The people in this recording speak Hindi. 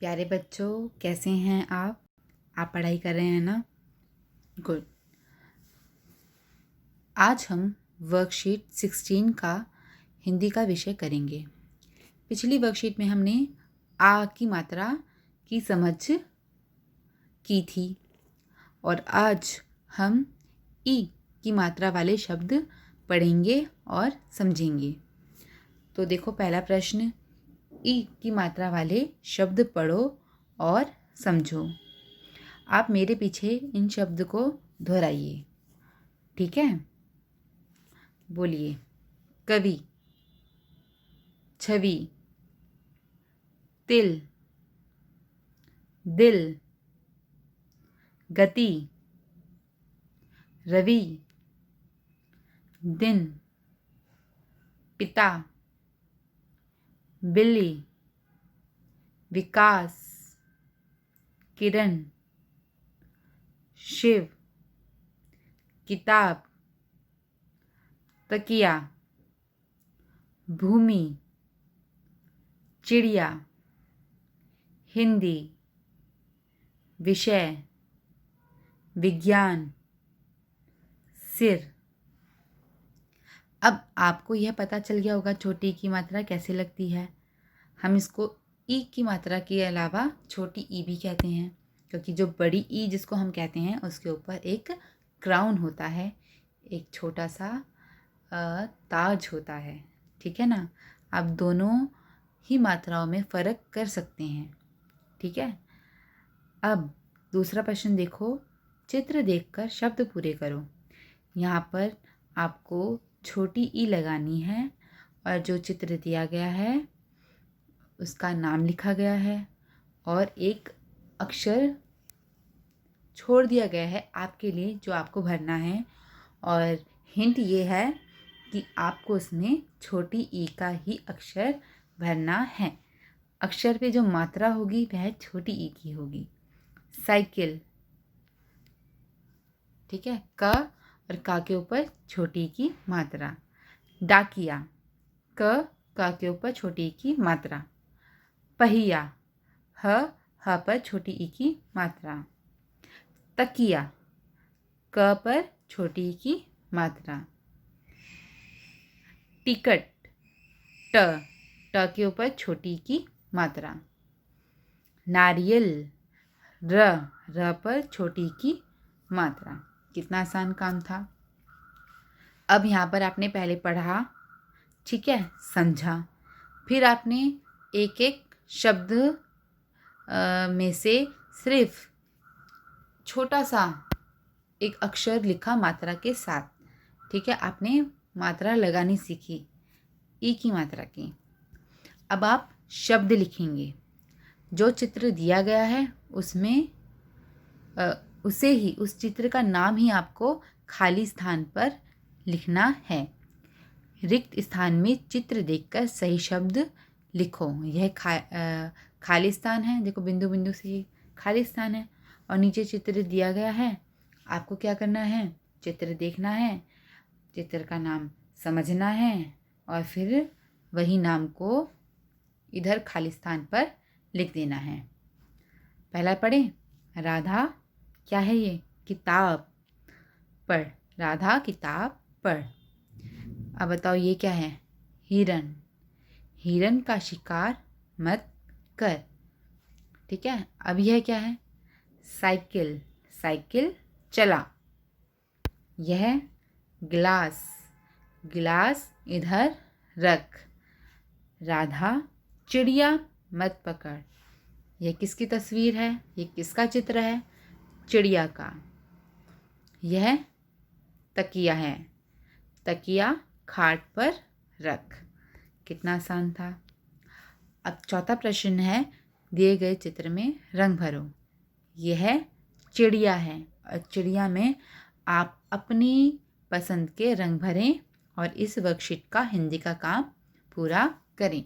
प्यारे बच्चों, कैसे हैं आप पढ़ाई कर रहे हैं ना? गुड। आज हम वर्कशीट 16 का हिंदी का विषय करेंगे। पिछली वर्कशीट में हमने आ की मात्रा की समझ की थी और आज हम ई की मात्रा वाले शब्द पढ़ेंगे और समझेंगे। तो देखो, पहला प्रश्न, ई की मात्रा वाले शब्द पढ़ो और समझो। आप मेरे पीछे इन शब्द को दोहराइए, ठीक है? बोलिए। कवि, छवि, तिल, दिल, गति, रवि, दिन, पिता, बिल्ली, विकास, किरण, शिव, किताब, तकिया, भूमि, चिड़िया, हिंदी, विषय, विज्ञान, सिर। अब आपको यह पता चल गया होगा छोटी की मात्रा कैसे लगती है। हम इसको ई की मात्रा के अलावा छोटी ई भी कहते हैं, क्योंकि जो बड़ी ई जिसको हम कहते हैं उसके ऊपर एक क्राउन होता है, एक छोटा सा ताज होता है, ठीक है ना? आप दोनों ही मात्राओं में फ़र्क कर सकते हैं, ठीक है? अब दूसरा प्रश्न देखो, चित्र देखकर शब्द पूरे करो। यहाँ पर आपको छोटी ई लगानी है और जो चित्र दिया गया है उसका नाम लिखा गया है और एक अक्षर छोड़ दिया गया है आपके लिए, जो आपको भरना है। और हिंट ये है कि आपको उसमें छोटी ई का ही अक्षर भरना है। अक्षर पे जो मात्रा होगी वह छोटी ई की होगी। साइकिल, ठीक है? क और का के ऊपर छोटी ई की मात्रा। डाकिया, क के ऊपर छोटी ई की मात्रा। पहिया, ह पर छोटी ई की मात्रा। तकिया, क पर छोटी ई की मात्रा। टिकट, ट के ऊपर छोटी ई की मात्रा। नारियल, र पर छोटी ई की मात्रा। कितना आसान काम था। अब यहाँ पर आपने पहले पढ़ा, ठीक है, समझा, फिर आपने एक एक शब्द में से सिर्फ छोटा सा एक अक्षर लिखा मात्रा के साथ, ठीक है? आपने मात्रा लगानी सीखी ई की मात्रा की। अब आप शब्द लिखेंगे। जो चित्र दिया गया है उसमें उसे ही, उस चित्र का नाम ही आपको खाली स्थान पर लिखना है। रिक्त स्थान में चित्र देखकर सही शब्द लिखो। यह खाली स्थान है, देखो बिंदु बिंदु से खाली स्थान है और नीचे चित्र दिया गया है। आपको क्या करना है? चित्र देखना है, चित्र का नाम समझना है और फिर वही नाम को इधर खाली स्थान पर लिख देना है। पहला पढ़ें। राधा, क्या है ये? किताब। पढ़, राधा किताब पढ़। अब बताओ ये क्या है? हिरन, हिरन का शिकार मत कर, ठीक है? अब यह क्या है? साइकिल, साइकिल चला। यह गिलास, गिलास इधर रख। राधा चिड़िया मत पकड़। यह किसकी तस्वीर है? ये किसका चित्र है? चिड़िया का। यह तकिया है, तकिया खाट पर रख। कितना आसान था। अब चौथा प्रश्न है, दिए गए चित्र में रंग भरो। यह चिड़िया है और चिड़िया में आप अपनी पसंद के रंग भरें और इस वर्कशीट का हिंदी का काम पूरा करें।